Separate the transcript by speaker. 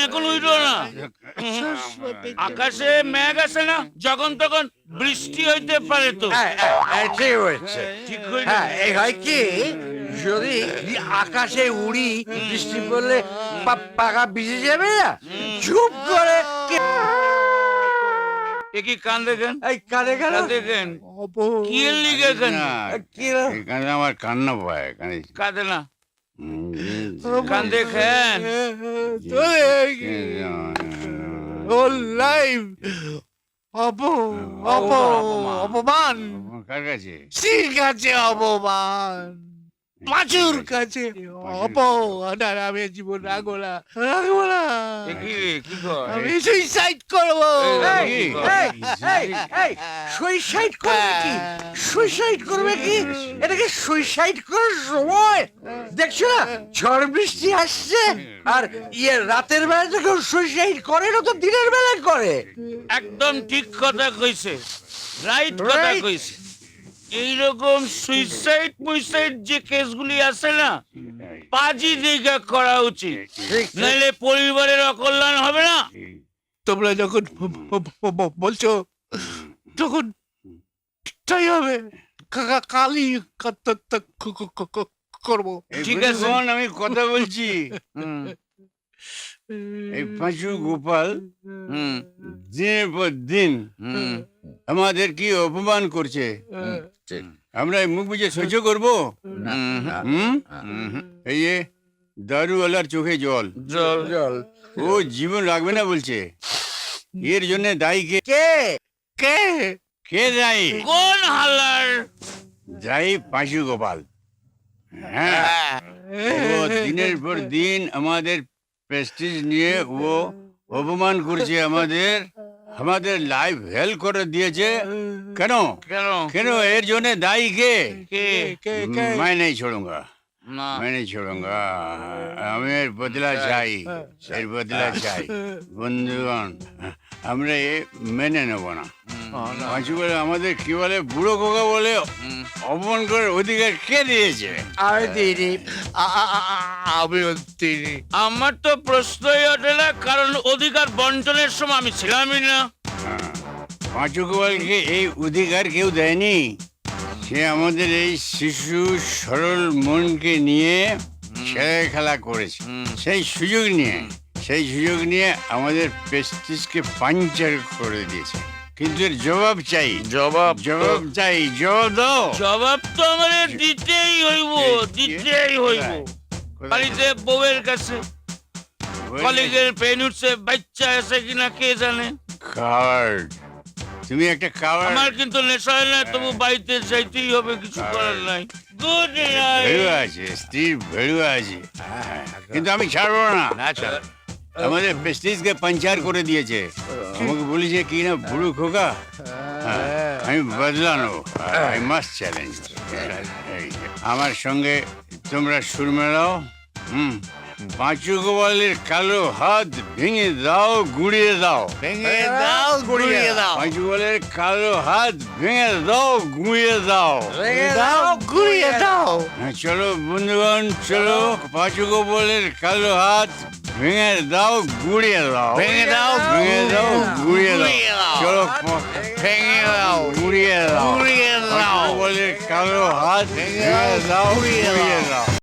Speaker 1: এখন উঠলো না। আকাশে মেঘ আছে না, যখন তখন বৃষ্টি হইতে পারে তো।
Speaker 2: ঠিক হয়েছে।
Speaker 1: ঠিক হয়ে
Speaker 2: হ্যাঁ, এই হয় কি, যদি আকাশে উড়ি, বৃষ্টি পড়লে পাকা ভিজে যাবে না, চুপ করে
Speaker 1: কি কান দেখেন,
Speaker 2: এই কানে গেল
Speaker 1: দেখেন কি লিখে
Speaker 2: কি
Speaker 3: এখানে আমার কান্না পায় এখানে
Speaker 1: কাঁদে না, কান দেখেন।
Speaker 2: অপমান
Speaker 3: কার কাছে
Speaker 2: সির কাছে অপমান, পাঁচুর কাছে অপমান। আর আমি জীবন রাখবো না, রাখবো না।
Speaker 1: কি কর
Speaker 2: আমি সুইসাইড করবো।
Speaker 3: এই,
Speaker 2: সুইসাইড করবে কি? সুইসাইড করবে কি? এটাকে সুইসাইড করার সময় দেখছো না, ঝড় বৃষ্টি আসছে, আর রাতের বেলা যখন সুইসাইড করে না তো দিনের বেলায় করে।
Speaker 1: একদম ঠিক কথা কইছে, রাইট কথা কইছে। এইরকম সুইসাইড মুইসাইড যে কেসগুলি আছে না, পাজি দিকে করা উচিত, নাইলে পরিবারের অকল্যাণ হবে না।
Speaker 2: তোমরা যখন বলছো তখন তাই হবে, কালই করবো।
Speaker 1: ঠিক আছে,
Speaker 3: আমি কথা বলছি। এই পাঁচু গোপাল দিনের পর দিন আমাদের কি অপমান করছে, আমরা মুখ বুঝে সহ্য করবো? এই যে দারুওয়ালার চোখে জল,
Speaker 2: জল
Speaker 3: ও জীবন রাখবে না বলছে। এর জন্য দায়ী কে?
Speaker 2: কে কে
Speaker 3: কে দায়ী?
Speaker 1: কোন হালার
Speaker 3: দায়ী পাঁচু গোপাল। হ্যাঁ, ও দিনের পর দিন আমাদের প্রেস্টিজ নিয়ে ও অপমান করছে, আমাদের লাইফ হেল্প করে দিয়েছে। কেন
Speaker 1: কেন
Speaker 3: কেন এর জন্য দায়ী কে?
Speaker 1: কে
Speaker 3: मैं नहीं छोड़ूंगा,
Speaker 1: না
Speaker 3: मैं नहीं छोड़ूंगा। আমি এর বদলা চাই, এর বদলা চাই। বন্ধুগণ, আমরা এ মেনে নেব না। পাঁচু বলে আমাদের কি বলে, বুড়ো খোকা বলে অপমান করার অধিকার কে দিয়েছে?
Speaker 2: আমি দিইনি, আমিও দিইনি।
Speaker 1: আমার তো প্রশ্নই ওঠে না, কারণ অধিকার বন্টনের সময় আমি ছিলামই না।
Speaker 3: পাঁচু গোপালকে এই অধিকার কেউ দেয়নি। সে আমাদের এই শিশু সরল মনকে নিয়ে ছেলে খেলা করেছে, সেই সুযোগ নিয়ে আমাদের প্রেস্টিজকে পাঞ্চার করে দিয়েছে। কিন্তু এর জবাব চাই, জবাব চাই, জবাব দাও।
Speaker 1: জবাব তো আমাদের দিতেই হইব। বাড়িতে বউয়ের কাছে, কলিগের পেন উঠছে, বাচ্চা আছে কিনা কে জানে।
Speaker 3: কার্ড, তুমি একটা কার্ড।
Speaker 1: আমার কিন্তু নেশা হয় না, তবু বাড়িতে যাইতেই হবে, কিছু করার নাই। গুড
Speaker 3: ভেড়ু আছে, স্ত্রীর ভেড়ু আছে, কিন্তু আমি ছাড়বো না। আমাদের প্রেস্টিজকে পাঞ্চার করে দিয়েছে। আমাকে বলেছে কি না, বুড়ো খোকা, আমি বদলা নেবো। I must challenge. আমার সঙ্গে তোমরা সুর মেলাও। পাঁচু গোপালের কালো হাত ভেঙে দাও, গুড়িয়ে দাও। পাঁচু গোপালের কালো হাত ভেঙে দাও, গুঁড়িয়ে দাও।
Speaker 2: ঘুরিয়ে দাও।
Speaker 3: চলো বন্ধুগণ, চলো। পাঁচু গোপালের কালো হাত ভেঙে দাও, গুঁড়িয়ে দাও।
Speaker 2: ভেঙে দাও,
Speaker 3: গুঁড়িয়ে দাও। চলো, ভেঙে দাও, গুঁড়িয়ে দাও।
Speaker 2: গুঁড়িয়ে দাও।
Speaker 3: পাঁচু গোপালের কালো হাত ভেঙে দাও, গুঁড়িয়ে দাও।